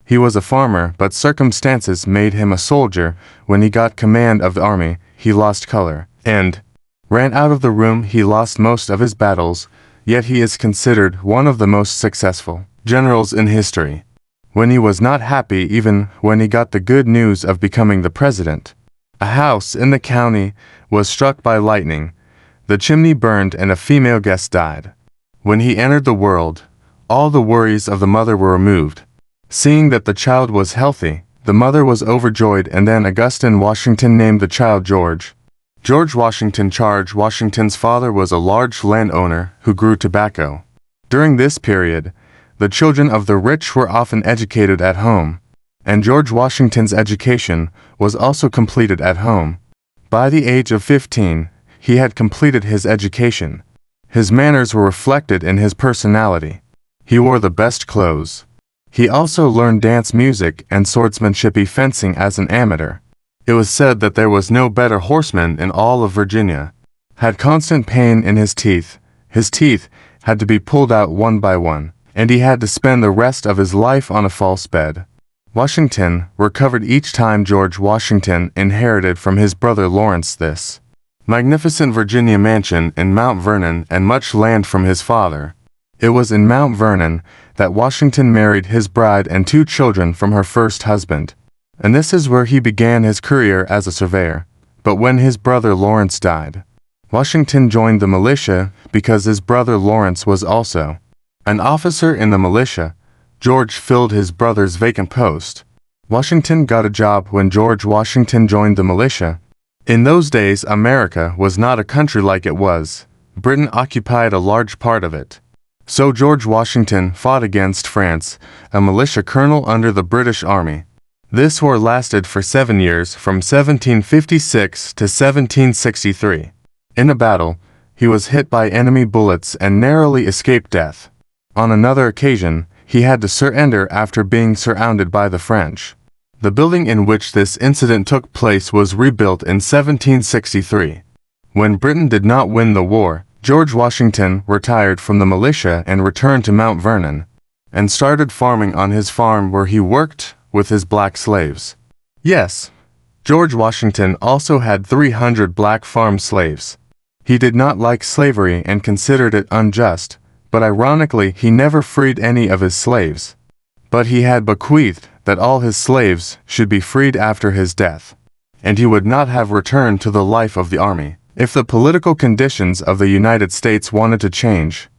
He was a farmer, but circumstances made him a soldier. When he got command of the army, he lost color, and ran out of the room. He lost most of his battles, yet he is considered one of the most successful generals in history. When he was not happy, even when he got the good news of becoming the president, a house in the county was struck by lightning. The chimney burned and a female guest died. When he entered the world, all the worries of the mother were removed. Seeing that the child was healthy, the mother was overjoyed, and then Augustine Washington named the child George. George Washington. George Washington's father was a large landowner who grew tobacco. During this period, the children of the rich were often educated at home, and George Washington's education was also completed at home. By the age of 15, he had completed his education. His manners were reflected in his personality. He wore the best clothes. He also learned dance music and swordsmanship fencing as an amateur. It was said that there was no better horseman in all of Virginia. Had constant pain in his teeth. His teeth had to be pulled out one by one, and he had to spend the rest of his life on a false bed. Washington recovered each time. George Washington inherited from his brother Lawrence this magnificent Virginia mansion in Mount Vernon and much land from his father. It was in Mount Vernon that Washington married his bride and 2 children from her first husband, and this is where he began his career as a surveyor. But when his brother Lawrence died, Washington joined the militia because his brother Lawrence was also an officer in the militia. George filled his brother's vacant post. Washington got a job when George Washington joined the militia. In those days, America was not a country like it was. Britain occupied a large part of it. So George Washington fought against France, a militia colonel under the British Army. This war lasted for 7 years, from 1756 to 1763. In a battle, he was hit by enemy bullets and narrowly escaped death. On another occasion, he had to surrender after being surrounded by the French. The building in which this incident took place was rebuilt in 1763. When Britain did not win the war, George Washington retired from the militia and returned to Mount Vernon, and started farming on his farm where he worked with his black slaves. Yes, George Washington also had 300 black farm slaves. He did not like slavery and considered it unjust, but ironically he never freed any of his slaves. But he had bequeathed that all his slaves should be freed after his death, and he would not have returned to the life of the army if the political conditions of the United States wanted to change,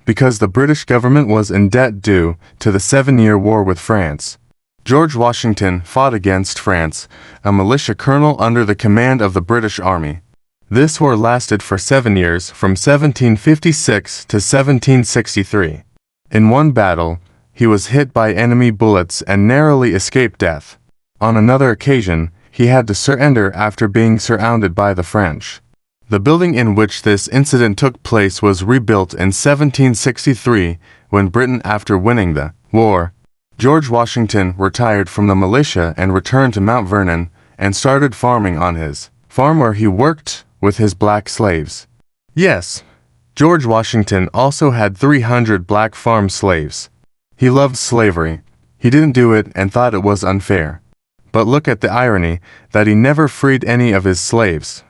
because the British government was in debt due to the 7-year war with France. George Washington fought against France, a militia colonel under the command of the British Army. This war lasted for 7 years, from 1756 to 1763. In one battle, he was hit by enemy bullets and narrowly escaped death. On another occasion, he had to surrender after being surrounded by the French. The building in which this incident took place was rebuilt in 1763 when Britain, after winning the war. George Washington retired from the militia and returned to Mount Vernon and started farming on his farm where he worked with his black slaves. Yes, George Washington also had 300 black farm slaves. He loved slavery. He didn't do it and thought it was unfair. But look at the irony that he never freed any of his slaves.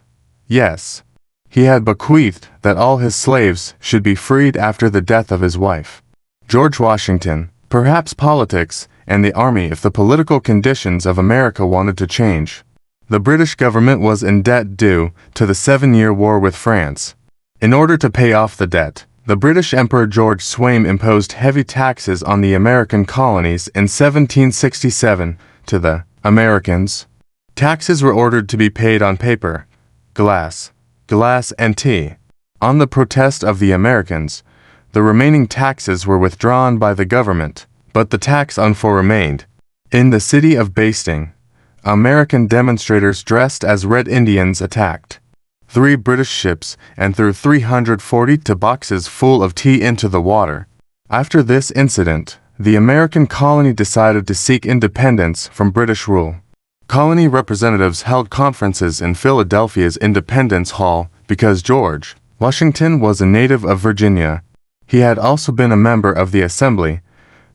Yes, he had bequeathed that all his slaves should be freed after the death of his wife. George Washington, perhaps politics and the army if the political conditions of America wanted to change. The British government was in debt due to the 7-year war with France. In order to pay off the debt, the British Emperor George Swaim imposed heavy taxes on the American colonies in 1767 to the Americans. Taxes were ordered to be paid on paper, glass, and tea. On the protest of the Americans, the remaining taxes were withdrawn by the government, but the tax on fur remained. In the city of Basting, American demonstrators dressed as Red Indians attacked 3 British ships and threw 342 boxes full of tea into the water. After this incident, the American colony decided to seek independence from British rule. Colony representatives held conferences in Philadelphia's Independence Hall because George Washington was a native of Virginia. He had also been a member of the Assembly,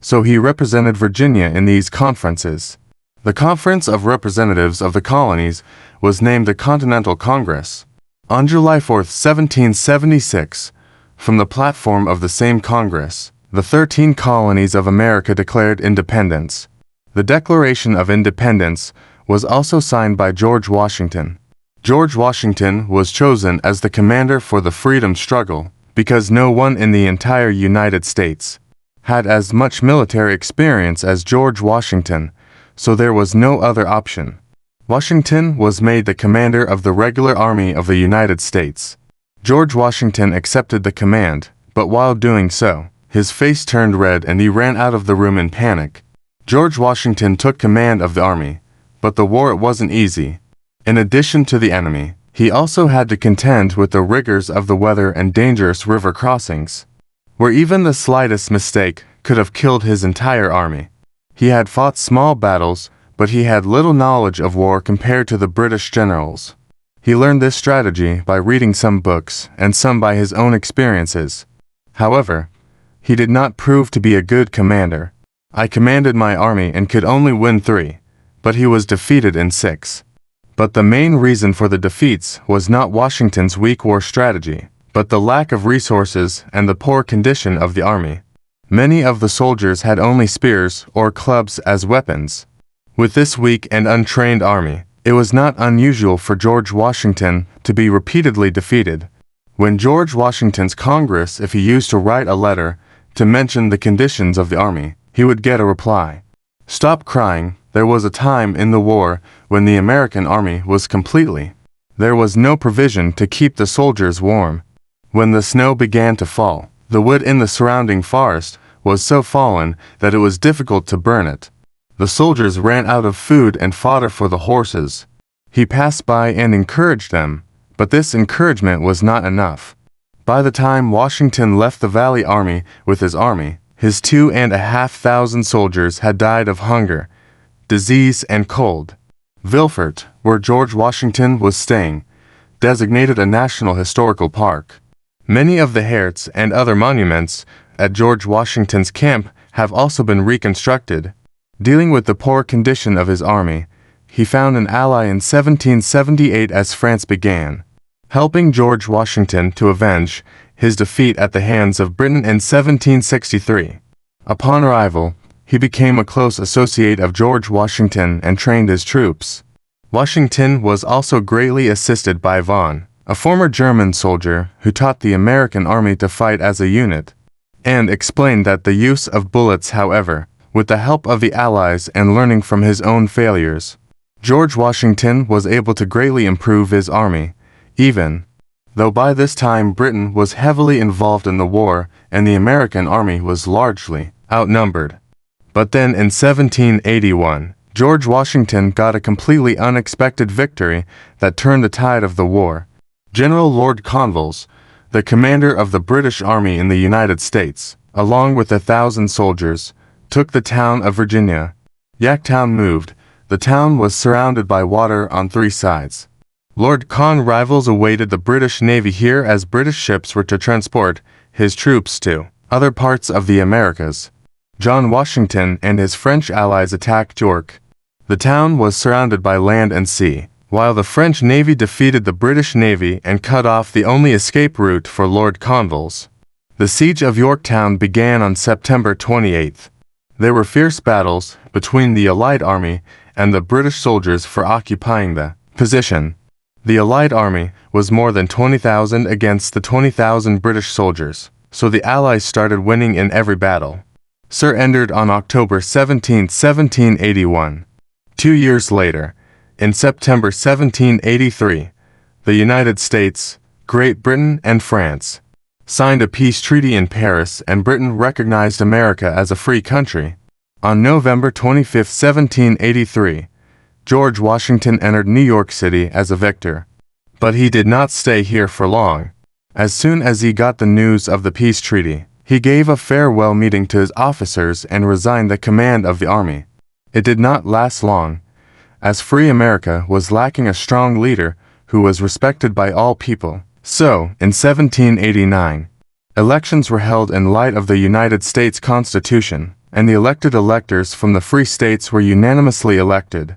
so he represented Virginia in these conferences. The Conference of Representatives of the Colonies was named the Continental Congress. On July 4, 1776, from the platform of the same Congress, the 13 colonies of America declared independence. The Declaration of Independence was also signed by George Washington. George Washington was chosen as the commander for the freedom struggle because no one in the entire United States had as much military experience as George Washington, so there was no other option. Washington was made the commander of the regular army of the United States. George Washington accepted the command, but while doing so, his face turned red and he ran out of the room in panic. George Washington took command of the army, but the war wasn't easy. In addition to the enemy, he also had to contend with the rigors of the weather and dangerous river crossings, where even the slightest mistake could have killed his entire army. He had fought small battles, but he had little knowledge of war compared to the British generals. He learned this strategy by reading some books and some by his own experiences. However, he did not prove to be a good commander. I commanded my army and could only win 3, but he was defeated in 6. But the main reason for the defeats was not Washington's weak war strategy, but the lack of resources and the poor condition of the army. Many of the soldiers had only spears or clubs as weapons. With this weak and untrained army, it was not unusual for George Washington to be repeatedly defeated. When George Washington's Congress, if he used to write a letter to mention the conditions of the army, he would get a reply. Stop crying, there was a time in the war when the American army was completely. There was no provision to keep the soldiers warm. When the snow began to fall, the wood in the surrounding forest was so fallen that it was difficult to burn it. The soldiers ran out of food and fodder for the horses. He passed by and encouraged them, but this encouragement was not enough. By the time Washington left the Valley Army with his army, his 2,500 soldiers had died of hunger, disease, and cold. Vilfort, where George Washington was staying, designated a National Historical Park. Many of the Herts and other monuments at George Washington's camp have also been reconstructed. Dealing with the poor condition of his army, he found an ally in 1778 as France began helping George Washington to avenge his defeat at the hands of Britain in 1763. Upon arrival, he became a close associate of George Washington and trained his troops. Washington was also greatly assisted by Vaughan, a former German soldier who taught the American army to fight as a unit, and explained that the use of bullets, however, with the help of the Allies and learning from his own failures, George Washington was able to greatly improve his army, even though by this time Britain was heavily involved in the war and the American army was largely outnumbered. But then in 1781, George Washington got a completely unexpected victory that turned the tide of the war. General Lord Cornwallis, the commander of the British Army in the United States, along with 1,000 soldiers, took the town of Virginia. Yorktown moved. The town was surrounded by water on 3 sides. Lord Cornwallis awaited the British Navy here as British ships were to transport his troops to other parts of the Americas. John Washington and his French allies attacked York. The town was surrounded by land and sea, while the French Navy defeated the British Navy and cut off the only escape route for Lord Cornwallis. The siege of Yorktown began on September 28. There were fierce battles between the Allied army and the British soldiers for occupying the position. The Allied army was more than 20,000 against the 20,000 British soldiers, so the Allies started winning in every battle. Surrendered on October 17, 1781. 2 years later, in September 1783, the United States, Great Britain, and France signed a peace treaty in Paris, and Britain recognized America as a free country. On November 25, 1783, George Washington entered New York City as a victor. But he did not stay here for long. As soon as he got the news of the peace treaty, he gave a farewell meeting to his officers and resigned the command of the army. It did not last long, as free America was lacking a strong leader who was respected by all people. So, in 1789, elections were held in light of the United States Constitution. and the elected electors from the free states were unanimously elected.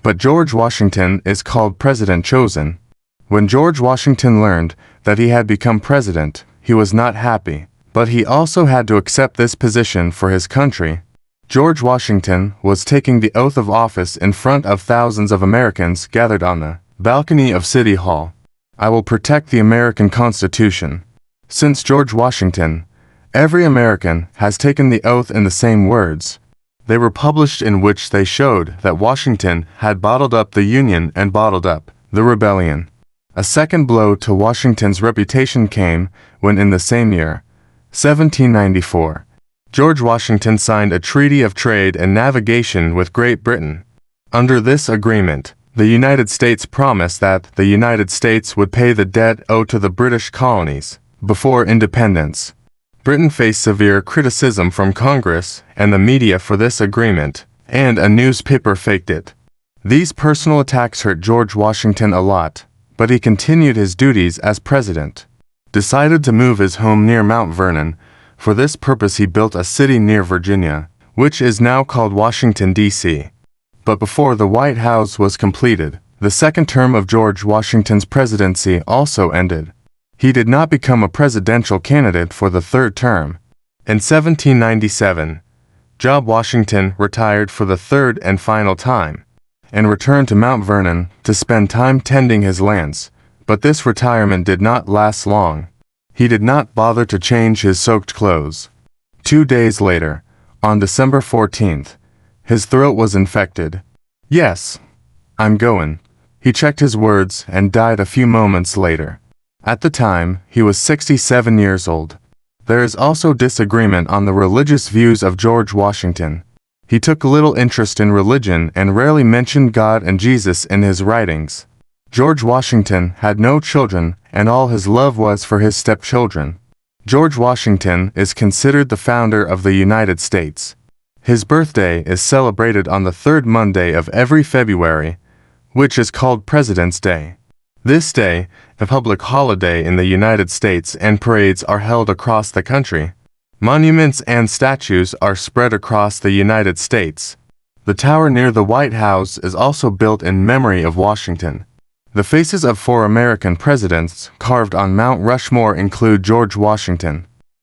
But George Washington is called President Chosen. When George Washington learned that he had become president, he was not happy, but he also had to accept this position for his country. George Washington was taking the oath of office in front of thousands of Americans gathered on the balcony of City Hall. "I will protect the American Constitution." Since George Washington, every American has taken the oath in the same words. They were published, in which they showed that Washington had bottled up the Union and bottled up the rebellion. A second blow to Washington's reputation came when, in the same year, 1794, George Washington signed a treaty of trade and navigation with Great Britain. Under this agreement, the United States promised that the United States would pay the debt owed to the British colonies before independence. Britain faced severe criticism from Congress and the media for this agreement, and a newspaper faked it. These personal attacks hurt George Washington a lot, but he continued his duties as president. Decided to move his home near Mount Vernon. For this purpose he built a city near Virginia, which is now called Washington, D.C. But before the White House was completed, the second term of George Washington's presidency also ended. He did not become a presidential candidate for the third term. In 1797, George Washington retired for the third and final time, and returned to Mount Vernon to spend time tending his lands. But this retirement did not last long. He did not bother to change his soaked clothes. 2 days later, on December 14th, his throat was infected. "Yes, I'm going." He checked his words and died a few moments later. At the time, he was 67 years old. There is also disagreement on the religious views of George Washington. He took little interest in religion and rarely mentioned God and Jesus in his writings. George Washington had no children, and all his love was for his stepchildren. George Washington is considered the founder of the United States. His birthday is celebrated on the third Monday of every February, which is called President's Day. This day, a public holiday in the United States, and parades are held across the country. Monuments and statues are spread across the United States. The tower near the White House is also built in memory of Washington. The faces of 4 American presidents carved on Mount Rushmore include George Washington,